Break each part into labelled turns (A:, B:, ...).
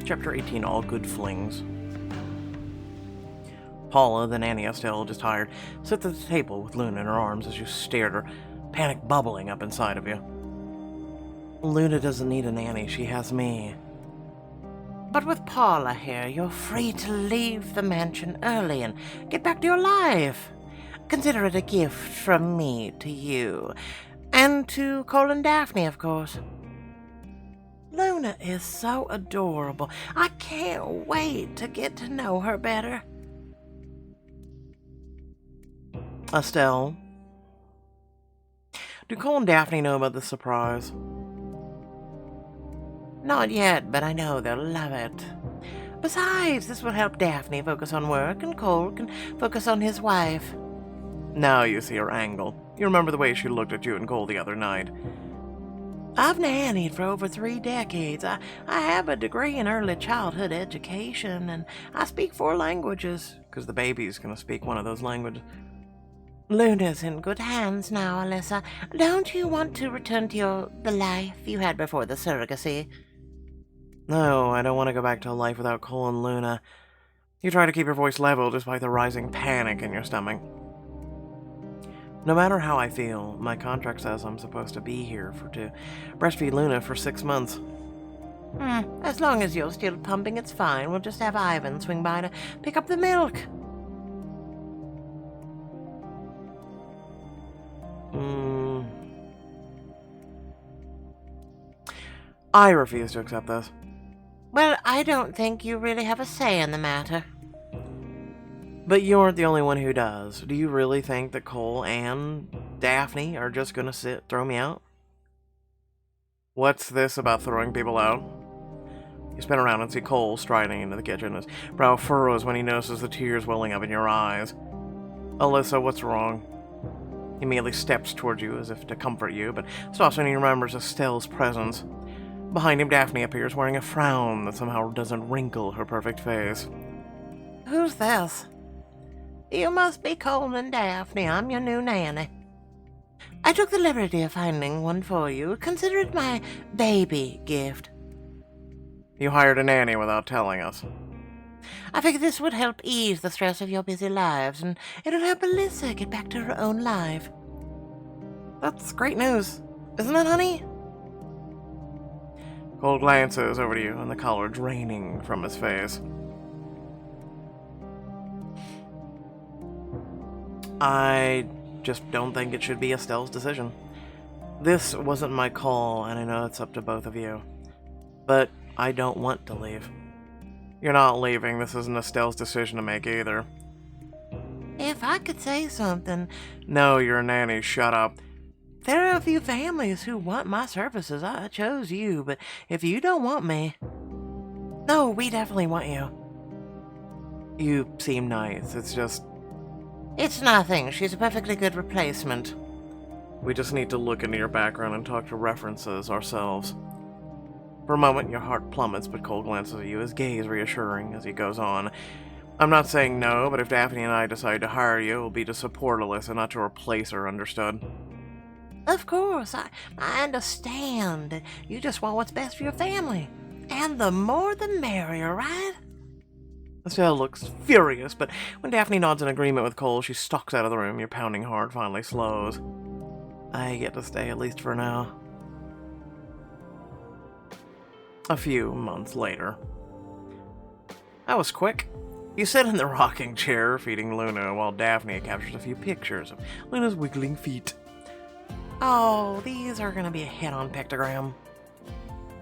A: Chapter 18, All Good Flings. Paula, the nanny Estelle, just hired, sits at the table with Luna in her arms as you stare at her, panic bubbling up inside of you. Luna doesn't need a nanny, she has me.
B: But with Paula here, you're free to leave the mansion early and get back to your life. Consider it a gift from me to you. And to Cole and Daphne, of course. Luna is so adorable. I can't wait to get to know her better.
A: Estelle, do Cole and Daphne know about this surprise?
B: Not yet, but I know they'll love it. Besides, this will help Daphne focus on work, and Cole can focus on his wife.
A: Now you see her angle. You remember the way she looked at you and Cole the other night.
B: I've nannied for over 3 decades. I have a degree in early childhood education, and I speak 4 languages.
A: Because the baby's going to speak one of those languages.
B: Luna's in good hands now, Alyssa. Don't you want to return to the life you had before the surrogacy?
A: No, I don't want to go back to a life without Cole and Luna. You try to keep your voice level despite the rising panic in your stomach. No matter how I feel, my contract says I'm supposed to be here to breastfeed Luna for 6 months.
B: As long as you're still pumping, it's fine. We'll just have Ivan swing by to pick up the milk.
A: I refuse to accept this.
B: Well, I don't think you really have a say in the matter.
A: But you aren't the only one who does. Do you really think that Cole and Daphne are just gonna throw me out? What's this about throwing people out? You spin around and see Cole striding into the kitchen. His brow furrows when he notices the tears welling up in your eyes. Alyssa, what's wrong? He immediately steps towards you as if to comfort you, but stops when he remembers Estelle's presence. Behind him, Daphne appears wearing a frown that somehow doesn't wrinkle her perfect face.
B: Who's this? You must be Cole and Daphne. I'm your new nanny. I took the liberty of finding one for you. Consider it my baby gift.
A: You hired a nanny without telling us.
B: I figured this would help ease the stress of your busy lives, and it'll help Alyssa get back to her own life.
A: That's great news, isn't it, honey? Cole glances over to you, and the color draining from his face. I just don't think it should be Estelle's decision. This wasn't my call, and I know it's up to both of you. But I don't want to leave. You're not leaving. This isn't Estelle's decision to make either.
B: If I could say something...
A: No, you're a nanny. Shut up.
B: There are a few families who want my services. I chose you, but if you don't want me... No, we definitely want you.
A: You seem nice. It's just...
B: It's nothing. She's a perfectly good replacement.
A: We just need to look into your background and talk to references ourselves. For a moment, your heart plummets, but Cole glances at you, his gaze reassuring as he goes on. I'm not saying no, but if Daphne and I decide to hire you, it will be to support Alyssa, not to replace her, understood?
B: Of course, I understand. You just want what's best for your family. And the more the merrier, right?
A: Estelle looks furious, but when Daphne nods in agreement with Cole, she stalks out of the room. Your pounding heart finally slows. I get to stay, at least for now. A few months later. That was quick. You sit in the rocking chair, feeding Luna, while Daphne captures a few pictures of Luna's wiggling feet.
B: Oh, these are gonna be a hit on Pictogram.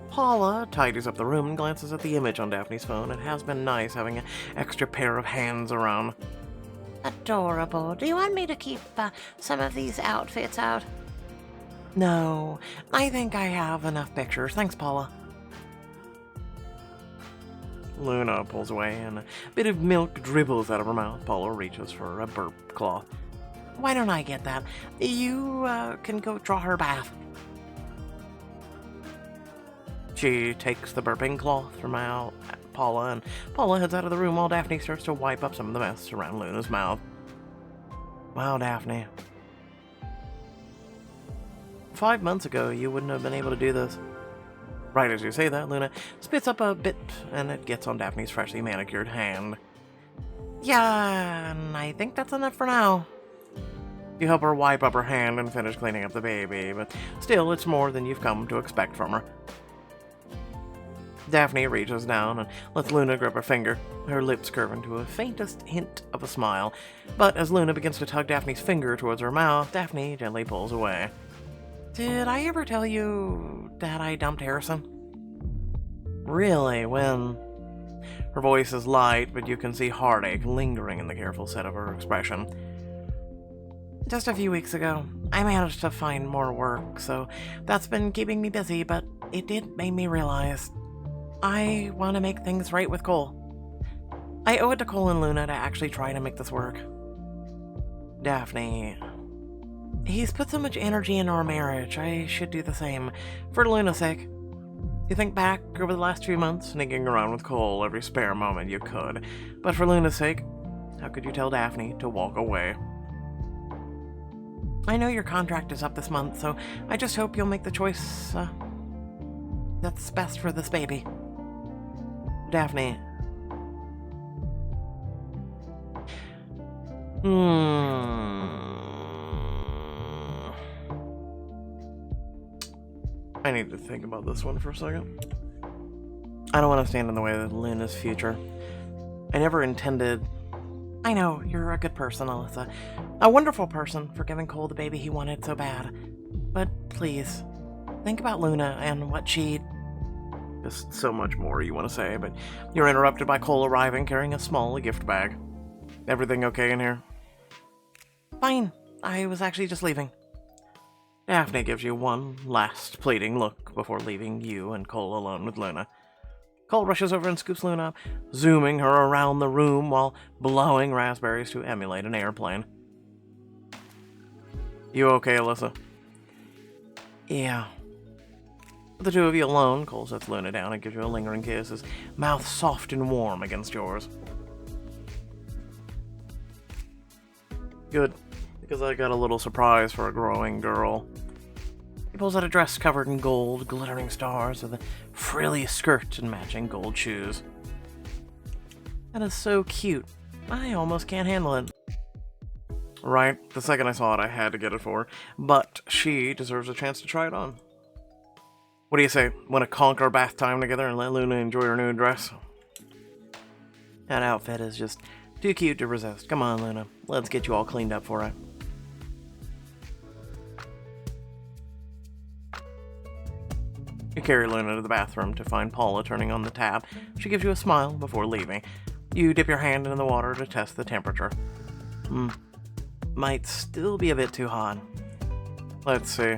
A: Paula tidies up the room and glances at the image on Daphne's phone. It has been nice having an extra pair of hands around.
B: Adorable. Do you want me to keep some of these outfits out?
A: No, I think I have enough pictures. Thanks, Paula. Luna pulls away, and a bit of milk dribbles out of her mouth. Paula reaches for a burp cloth. Why don't I get that? You can go draw her a bath. She takes the burping cloth from out Paula, and Paula heads out of the room while Daphne starts to wipe up some of the mess around Luna's mouth. Wow, Daphne. 5 months ago, you wouldn't have been able to do this. Right as you say that, Luna spits up a bit, and it gets on Daphne's freshly manicured hand.
B: Yeah, and I think that's enough for now.
A: You help her wipe up her hand and finish cleaning up the baby, but still, it's more than you've come to expect from her. Daphne reaches down and lets Luna grip her finger, her lips curve into a faintest hint of a smile. But as Luna begins to tug Daphne's finger towards her mouth, Daphne gently pulls away.
B: Did I ever tell you that I dumped Harrison?
A: Really? When? Her voice is light, but you can see heartache lingering in the careful set of her expression.
B: Just a few weeks ago. I managed to find more work, so that's been keeping me busy, but it did make me realize I want to make things right with Cole. I owe it to Cole and Luna to actually try to make this work.
A: Daphne...
B: He's put so much energy into our marriage. I should do the same. For Luna's sake.
A: You think back over the last few months, sneaking around with Cole every spare moment you could. But for Luna's sake, how could you tell Daphne to walk away?
B: I know your contract is up this month, so I just hope you'll make the choice that's best for this baby.
A: Daphne. I need to think about this one for a second. I don't want to stand in the way of Luna's future. I never intended...
B: I know, you're a good person, Alyssa. A wonderful person for giving Cole the baby he wanted so bad. But please, think about Luna and what she'd...
A: There's so much more you want to say, but you're interrupted by Cole arriving carrying a small gift bag. Everything okay in here?
B: Fine. I was actually just leaving.
A: Daphne gives you one last pleading look before leaving you and Cole alone with Luna. Cole rushes over and scoops Luna up, zooming her around the room while blowing raspberries to emulate an airplane. You okay, Alyssa?
B: Yeah.
A: With the two of you alone, Cole sets Luna down and gives you a lingering kiss, his mouth soft and warm against yours. Good, because I got a little surprise for a growing girl. He pulls out a dress covered in gold, glittering stars, with a frilly skirt and matching gold shoes.
B: That is so cute. I almost can't handle it.
A: Right, the second I saw it, I had to get it for her, but she deserves a chance to try it on. What do you say? Want to conquer bath time together and let Luna enjoy her new dress?
B: That outfit is just too cute to resist. Come on, Luna. Let's get you all cleaned up for it.
A: You carry Luna to the bathroom to find Paula turning on the tap. She gives you a smile before leaving. You dip your hand into the water to test the temperature.
B: Might still be a bit too hot.
A: Let's see.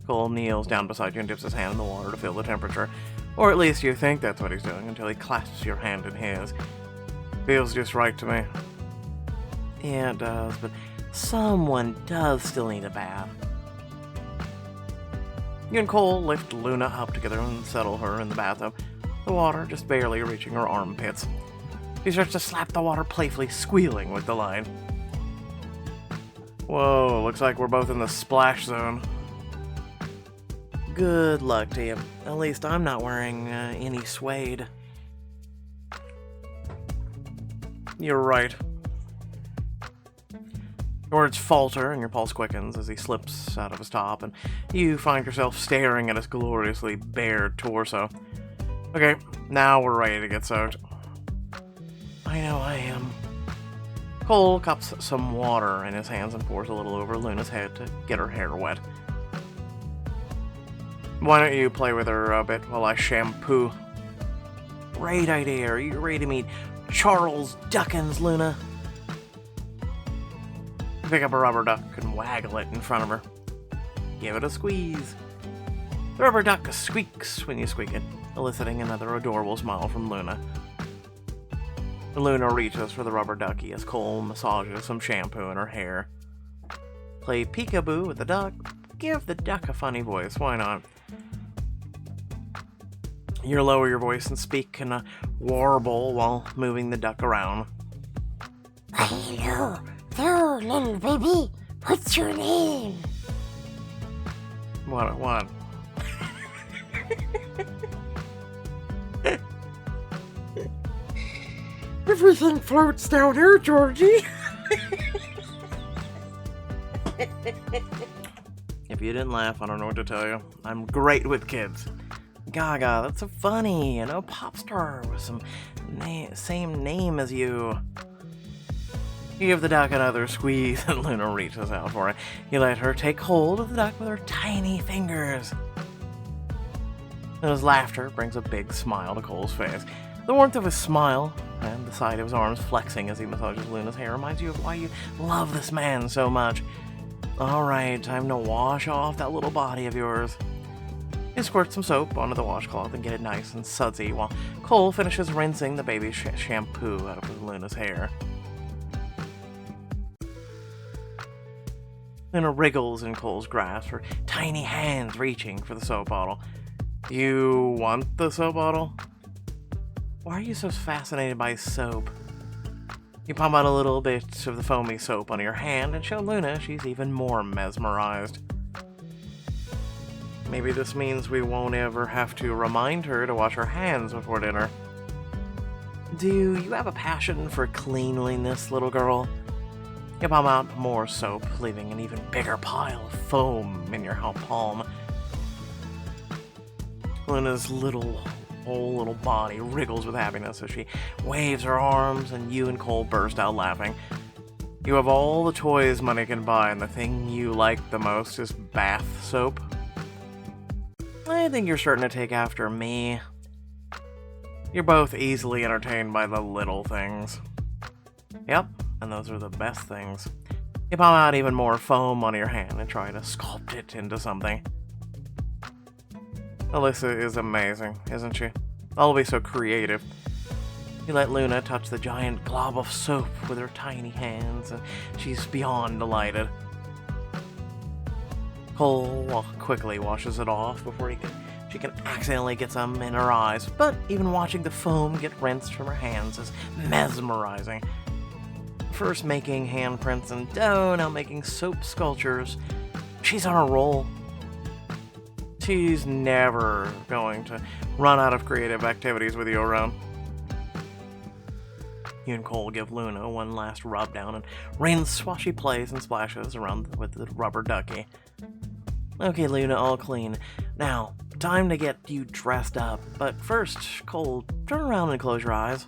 A: Cole kneels down beside you and dips his hand in the water to feel the temperature. Or at least you think that's what he's doing until he clasps your hand in his. Feels just right to me.
B: Yeah, it does, but someone does still need a bath.
A: You and Cole lift Luna up together and settle her in the bathtub, the water just barely reaching her armpits. She starts to slap the water playfully, squealing with delight. Whoa, looks like we're both in the splash zone.
B: Good luck to you. At least I'm not wearing any suede.
A: You're right. Your words falter and your pulse quickens as he slips out of his top, and you find yourself staring at his gloriously bared torso. Okay, now we're ready to get soaked.
B: I know I am.
A: Cole cups some water in his hands and pours a little over Luna's head to get her hair wet. Why don't you play with her a bit while I shampoo?
B: Great idea. Are you ready to meet Charles Duckins, Luna?
A: You pick up a rubber duck and waggle it in front of her. Give it a squeeze. The rubber duck squeaks when you squeak it, eliciting another adorable smile from Luna. Luna reaches for the rubber ducky as Cole massages some shampoo in her hair. Play peekaboo with the duck. Give the duck a funny voice, why not? You lower your voice and speak in a warble while moving the duck around.
C: Hello there, little baby. What's your name?
A: What?
C: Everything floats down here, Georgie.
A: If you didn't laugh, I don't know what to tell you. I'm great with kids. Gaga, that's so funny. A pop star with some same name as you. You give the duck another squeeze and Luna reaches out for it. You let her take hold of the duck with her tiny fingers. Luna's laughter brings a big smile to Cole's face. The warmth of his smile and the sight of his arms flexing as he massages Luna's hair reminds you of why you love this man so much. Alright, time to wash off that little body of yours. You squirt some soap onto the washcloth and get it nice and sudsy while Cole finishes rinsing the baby shampoo out of Luna's hair. Luna wriggles in Cole's grasp, her tiny hands reaching for the soap bottle. You want the soap bottle? Why are you so fascinated by soap? You pump out a little bit of the foamy soap on your hand and show Luna she's even more mesmerized. Maybe this means we won't ever have to remind her to wash her hands before dinner. Do you have a passion for cleanliness, little girl? You pump out more soap, leaving an even bigger pile of foam in your palm. Luna's whole little body wriggles with happiness as she waves her arms, and you and Cole burst out laughing. You have all the toys money can buy, and the thing you like the most is bath soap. I think you're starting to take after me. You're both easily entertained by the little things. Yep, and those are the best things. You pump out even more foam on your hand and try to sculpt it into something. Alyssa is amazing, isn't she? Always so creative. You let Luna touch the giant glob of soap with her tiny hands, and she's beyond delighted. Cole quickly washes it off before she can accidentally get some in her eyes, but even watching the foam get rinsed from her hands is mesmerizing. First making handprints and dough, now making soap sculptures. She's on a roll. She's never going to run out of creative activities with you around. You and Cole give Luna one last rub down and rinse while she plays and splashes around with the rubber ducky. Okay, Luna, all clean. Now, time to get you dressed up. But first, Cole, turn around and close your eyes.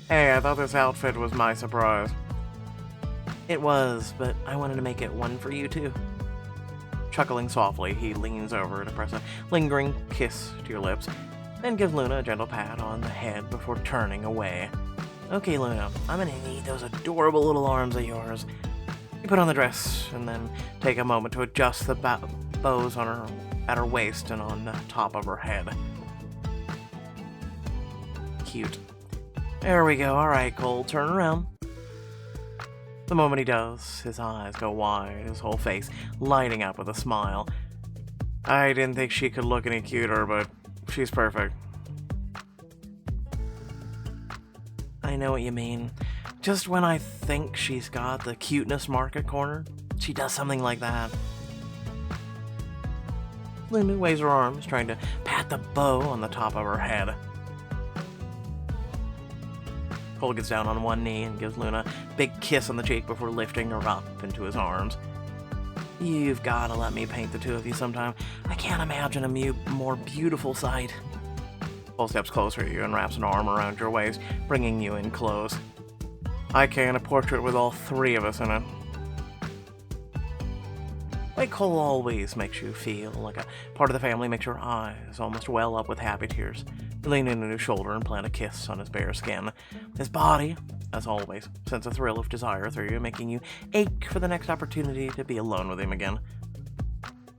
A: Hey, I thought this outfit was my surprise. It was, but I wanted to make it one for you too. Chuckling softly, he leans over to press a lingering kiss to your lips, then gives Luna a gentle pat on the head before turning away. Okay, Luna, I'm gonna need those adorable little arms of yours. You put on the dress, and then take a moment to adjust the bows on at her waist and on the top of her head. Cute. There we go. Alright, Cole, turn around. The moment he does, his eyes go wide, his whole face lighting up with a smile. I didn't think she could look any cuter, but she's perfect. I know what you mean. Just when I think she's got the cuteness market cornered, she does something like that. Luna waves her arms, trying to pat the bow on the top of her head. Cole gets down on one knee and gives Luna a big kiss on the cheek before lifting her up into his arms. You've got to let me paint the two of you sometime. I can't imagine a more beautiful sight. Cole steps closer to you and wraps an arm around your waist, bringing you in close. I can, a portrait with all three of us in it. Like Cole always makes you feel like a part of the family, makes your eyes almost well up with happy tears. You lean into his shoulder and plant a kiss on his bare skin. His body, as always, sends a thrill of desire through you, making you ache for the next opportunity to be alone with him again.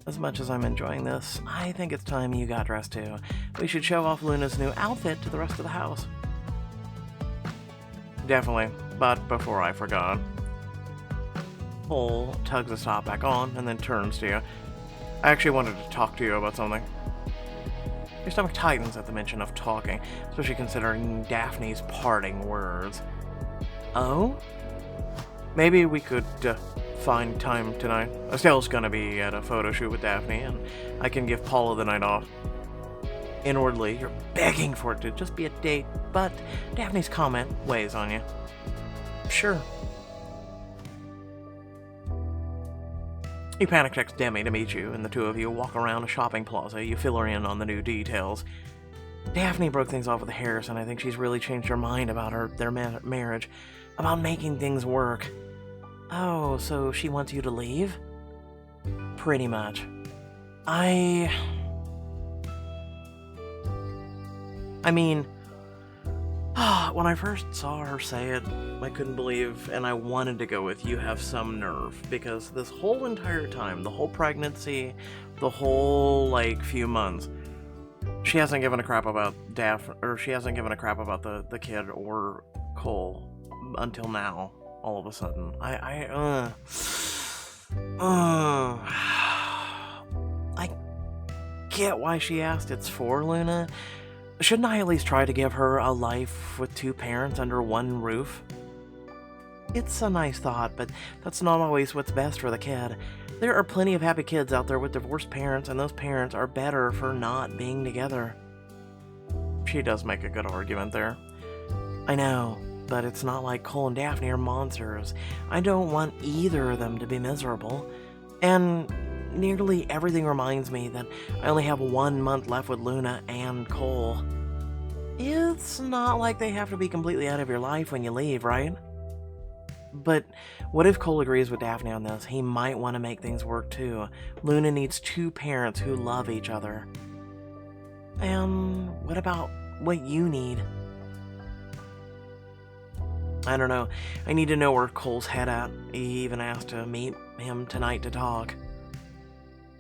A: As much as I'm enjoying this, I think it's time you got dressed too. We should show off Luna's new outfit to the rest of the house. Definitely, but before I forgot. Cole tugs his top back on and then turns to you. I actually wanted to talk to you about something. Your stomach tightens at the mention of talking, especially considering Daphne's parting words. Oh? Maybe we could find time tonight. Estelle's gonna be at a photo shoot with Daphne, and I can give Paula the night off. Inwardly, you're begging for it to just be a date, but Daphne's comment weighs on you.
B: Sure.
A: You panic text Demi to meet you, and the two of you walk around a shopping plaza. You fill her in on the new details. Daphne broke things off with Harris, and I think she's really changed her mind about their marriage, about making things work.
B: Oh, so she wants you to leave?
A: Pretty much. I mean, when I first saw her say it, I couldn't believe, and I wanted to go with "you have some nerve," because this whole entire time, the whole pregnancy, the whole, few months, she hasn't given a crap about she hasn't given a crap about the kid or Cole until now, all of a sudden. I get why she asked. It's for Luna. Shouldn't I at least try to give her a life with two parents under one roof? It's a nice thought, but that's not always what's best for the kid. There are plenty of happy kids out there with divorced parents, and those parents are better for not being together. She does make a good argument there. I know, but it's not like Cole and Daphne are monsters. I don't want either of them to be miserable. And nearly everything reminds me that I only have 1 month left with Luna and Cole. It's not like they have to be completely out of your life when you leave, right? But what if Cole agrees with Daphne on this? He might want to make things work too. Luna needs two parents who love each other. And what about what you need? I don't know. I need to know where Cole's head at. He even asked to meet him tonight to talk.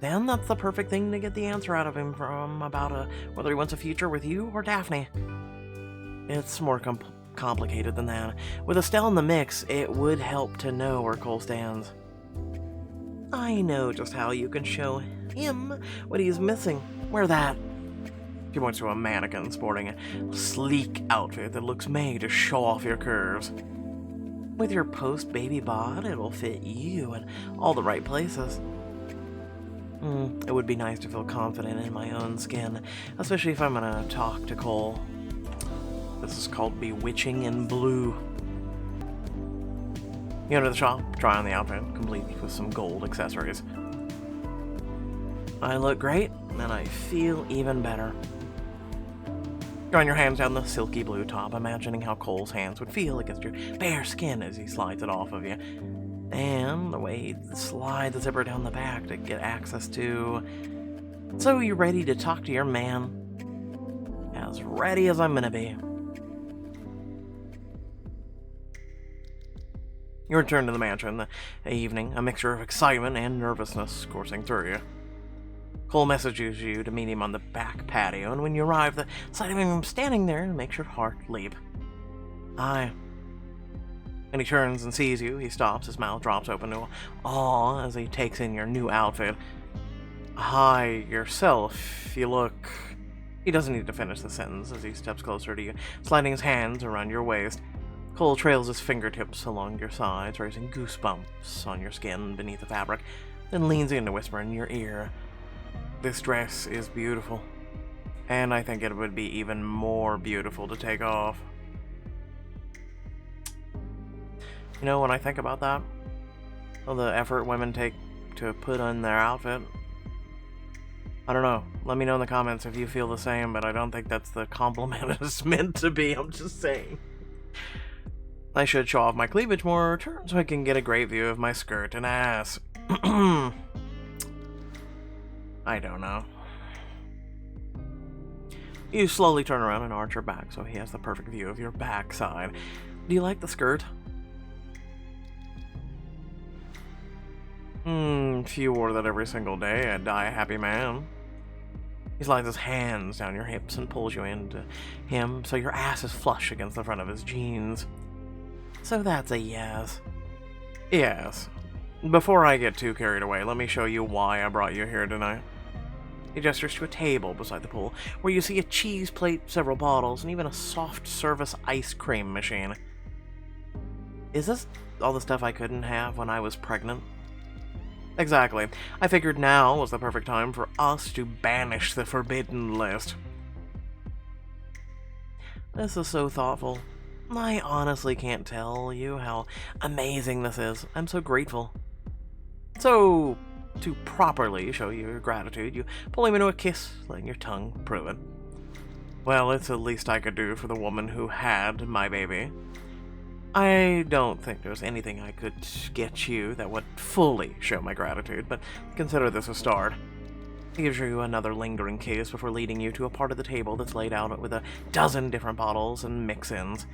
A: Then that's the perfect thing to get the answer out of him from about whether he wants a future with you or Daphne. It's more complicated than that. With Estelle in the mix, it would help to know where Cole stands. I know just how you can show him what he's missing. Wear that. She points to a mannequin sporting a sleek outfit that looks made to show off your curves. With your post-baby bod, it'll fit you in all the right places. It would be nice to feel confident in my own skin, especially if I'm gonna talk to Cole. This is called bewitching in blue. You enter the shop, try on the outfit, complete with some gold accessories. I look great, and I feel even better. You run your hands down the silky blue top, imagining how Cole's hands would feel against your bare skin as he slides it off of you. And the way he'd slide the zipper down the back to get access to. So you're ready to talk to your man. As ready as I'm gonna be. You return to the mansion the evening, a mixture of excitement and nervousness coursing through you. Cole messages you to meet him on the back patio, and when you arrive, the sight of him standing there makes your heart leap. Hi. When he turns and sees you, he stops, his mouth drops open to awe as he takes in your new outfit. Hi, yourself. You look... He doesn't need to finish the sentence as he steps closer to you, sliding his hands around your waist. Cole trails his fingertips along your sides, raising goosebumps on your skin beneath the fabric, then leans in to whisper in your ear. This dress is beautiful, and I think it would be even more beautiful to take off. You know, when I think about that, all the effort women take to put on their outfit, I don't know. Let me know in the comments if you feel the same, but I don't think that's the compliment it's meant to be. I'm just saying. I should show off my cleavage more so I can get a great view of my skirt and ass. I don't know. You slowly turn around and arch your back so he has the perfect view of your backside. Do you like the skirt? If you wore that every single day, I'd die a happy man. He slides his hands down your hips and pulls you into him so your ass is flush against the front of his jeans. So that's a yes. Yes. Before I get too carried away, let me show you why I brought you here tonight. He gestures to a table beside the pool, where you see a cheese plate, several bottles, and even a soft service ice cream machine. Is this all the stuff I couldn't have when I was pregnant. Exactly. I figured now was the perfect time for us to banish the forbidden list. This is so thoughtful. I honestly can't tell you how amazing this is. I'm so grateful. So, to properly show you your gratitude, you pull him into a kiss, letting your tongue prove it. Well, it's the least I could do for the woman who had my baby. I don't think there's anything I could get you that would fully show my gratitude, but consider this a start. He gives you another lingering kiss before leading you to a part of the table that's laid out with a dozen different bottles and mix-ins.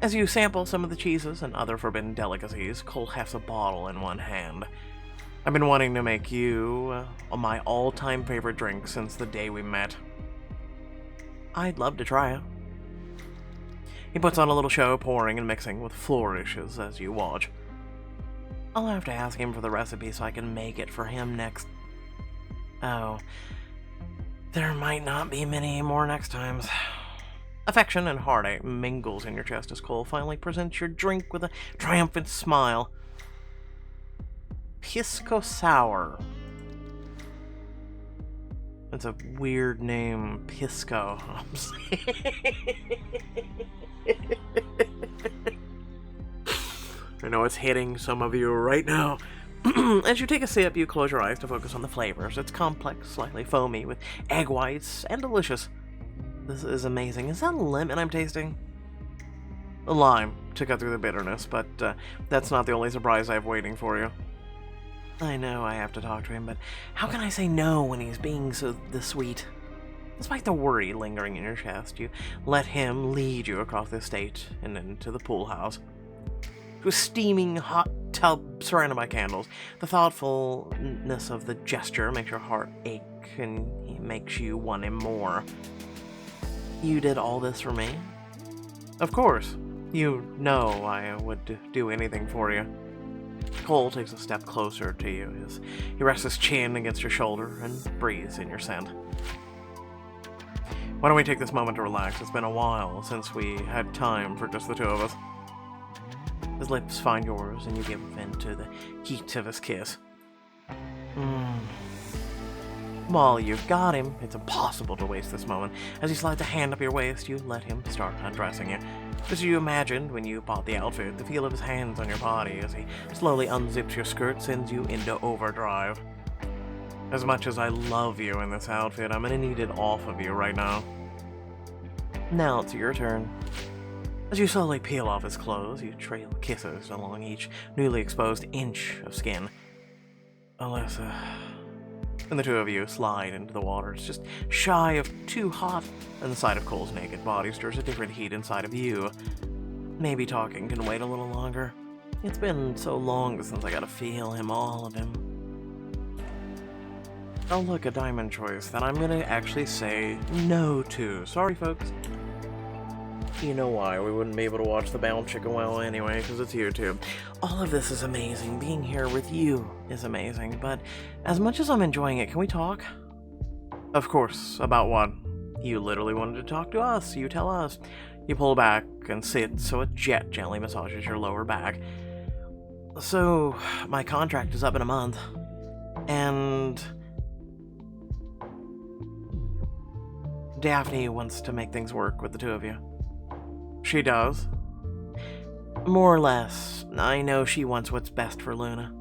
A: As you sample some of the cheeses and other forbidden delicacies, Cole hefts a bottle in one hand. I've been wanting to make you my all-time favorite drink since the day we met. I'd love to try it. He puts on a little show, pouring and mixing with flourishes as you watch. I'll have to ask him for the recipe so I can make it for him next. Oh, there might not be many more next times. Affection and heartache mingles in your chest as Cole finally presents your drink with a triumphant smile. Pisco Sour. It's a weird name, Pisco. I know it's hitting some of you right now. As you take a sip, you close your eyes to focus on the flavors. It's complex, slightly foamy, with egg whites, and delicious. This is amazing. Is that lemon I'm tasting? A lime to cut through the bitterness, but that's not the only surprise I have waiting for you. I know I have to talk to him, but how can I say no when he's being so sweet? Despite the worry lingering in your chest, you let him lead you across the estate and into the pool house. To a steaming hot tub surrounded by candles. The thoughtfulness of the gesture makes your heart ache, and it makes you want him more. You did all this for me? Of course. You know I would do anything for you. Cole takes a step closer to you as he rests his chin against your shoulder and breathes in your scent. Why don't we take this moment to relax? It's been a while since we had time for just the two of us. His lips find yours, and you give vent to the heat of his kiss. While you've got him, it's impossible to waste this moment. As he slides a hand up your waist, you let him start undressing you. Just as you imagined when you bought the outfit, the feel of his hands on your body as he slowly unzips your skirt sends you into overdrive. As much as I love you in this outfit, I'm gonna need it off of you right now. Now it's your turn. As you slowly peel off his clothes, you trail kisses along each newly exposed inch of skin. Alyssa. And the two of you slide into the water. It's just shy of too hot, and the sight of Cole's naked body stirs a different heat inside of you. Maybe talking can wait a little longer. It's been so long since I got to feel him, all of him. Oh look, a diamond choice that I'm gonna actually say no to. Sorry, folks. You know why we wouldn't be able to watch the Bound Chicken Well anyway, because it's YouTube. All of this is amazing. Being here with you is amazing, but as much as I'm enjoying it, can we talk? Of course. About what? You literally wanted to talk to us. You tell us. You pull back and sit so a jet gently massages your lower back. So, my contract is up in a month, and Daphne wants to make things work with the two of you. She does? More or less. I know she wants what's best for Luna.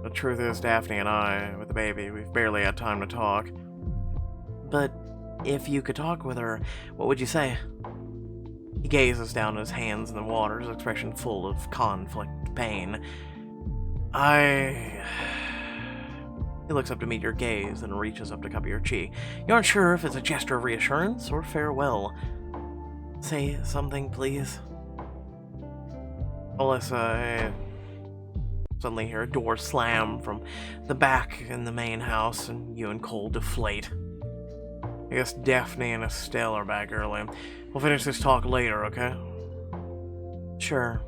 A: The truth is, Daphne and I, with the baby, we've barely had time to talk. But if you could talk with her, what would you say? He gazes down at his hands in the water, his expression full of conflict, pain. He looks up to meet your gaze and reaches up to cup your cheek. You aren't sure if it's a gesture of reassurance or farewell. Say something, please. Alyssa, I suddenly hear a door slam from the back in the main house, and you and Cole deflate. I guess Daphne and Estelle are back early. We'll finish this talk later, okay? Sure.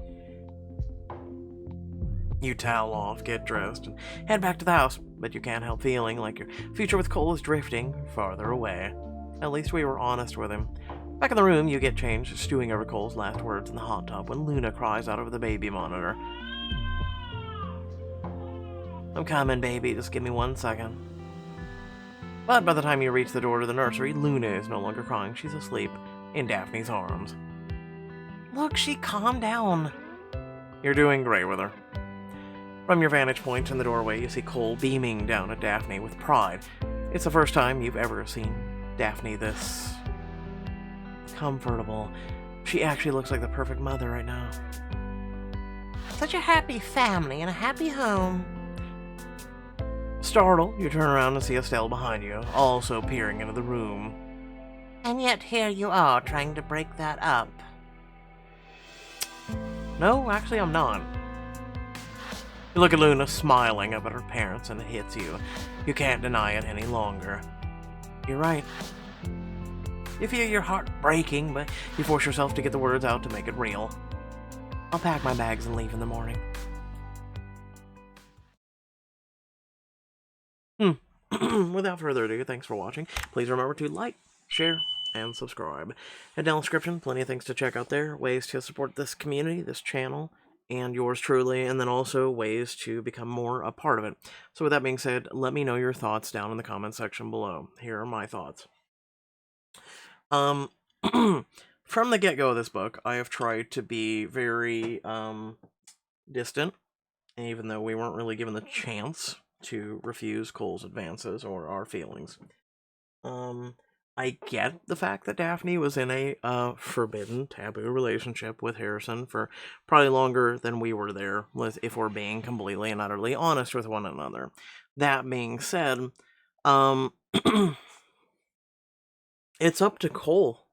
A: You towel off, get dressed, and head back to the house, but you can't help feeling like your future with Cole is drifting farther away. At least we were honest with him. Back in the room, you get changed, stewing over Cole's last words in the hot tub when Luna cries out over the baby monitor. I'm coming, baby. Just give me 1 second. But by the time you reach the door to the nursery, Luna is no longer crying. She's asleep in Daphne's arms.
B: Look, she calmed down.
A: You're doing great with her. From your vantage point in the doorway, you see Cole beaming down at Daphne with pride. It's the first time you've ever seen Daphne this comfortable. She actually looks like the perfect mother right now.
B: Such a happy family and a happy home.
A: Startled, you turn around and see Estelle behind you, also peering into the room.
B: And yet here you are, trying to break that up.
A: No, actually I'm not. You look at Luna smiling up at her parents and it hits you. You can't deny it any longer. You're right. You feel your heart breaking, but you force yourself to get the words out to make it real. I'll pack my bags and leave in the morning. Without further ado, thanks for watching. Please remember to like, share, and subscribe. Head down the description, plenty of things to check out there, ways to support this community, this channel, and yours truly, and then also ways to become more a part of it. So with that being said, let me know your thoughts down in the comment section below. Here are my thoughts. From the get-go of this book, I have tried to be very distant, even though we weren't really given the chance to refuse Cole's advances or our feelings. I get the fact that Daphne was in a forbidden, taboo relationship with Harrison for probably longer than we were there, if we're being completely and utterly honest with one another. That being said, it's up to Cole,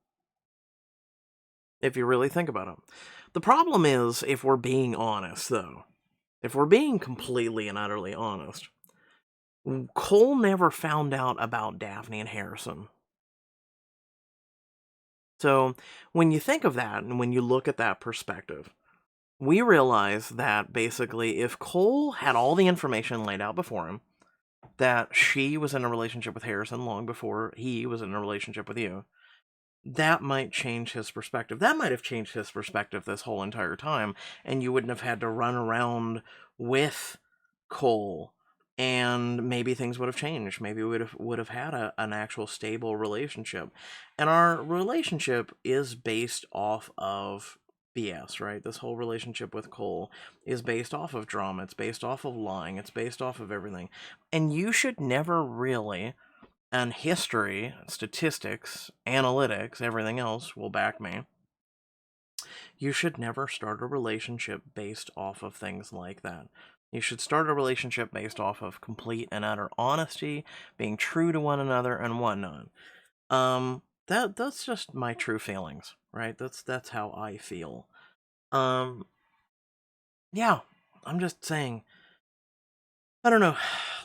A: if you really think about it. The problem is, if we're being honest, though, if we're being completely and utterly honest, Cole never found out about Daphne and Harrison. So, when you think of that, and when you look at that perspective, we realize that basically if Cole had all the information laid out before him, that she was in a relationship with Harrison long before he was in a relationship with you, that might change his perspective. That might have changed his perspective this whole entire time, and you wouldn't have had to run around with Cole, and maybe things would have changed. Maybe we would have had an actual stable relationship. And our relationship is based off of BS, right? This whole relationship with Cole is based off of drama. It's based off of lying. It's based off of everything. And you should never really, and history, statistics, analytics, everything else will back me, you should never start a relationship based off of things like that. You should start a relationship based off of complete and utter honesty, being true to one another, and whatnot. That's just my true feelings, right? That's how I feel. Yeah, I'm just saying. I don't know.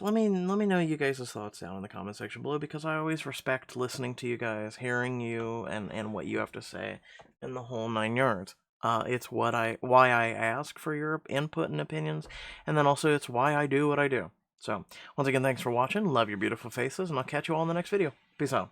A: Let me know you guys' thoughts down in the comment section below, because I always respect listening to you guys, hearing you, and what you have to say, and the whole 9 yards. It's why I ask for your input and opinions, and then also it's why I do what I do. So, once again, thanks for watching, love your beautiful faces, and I'll catch you all in the next video. Peace out.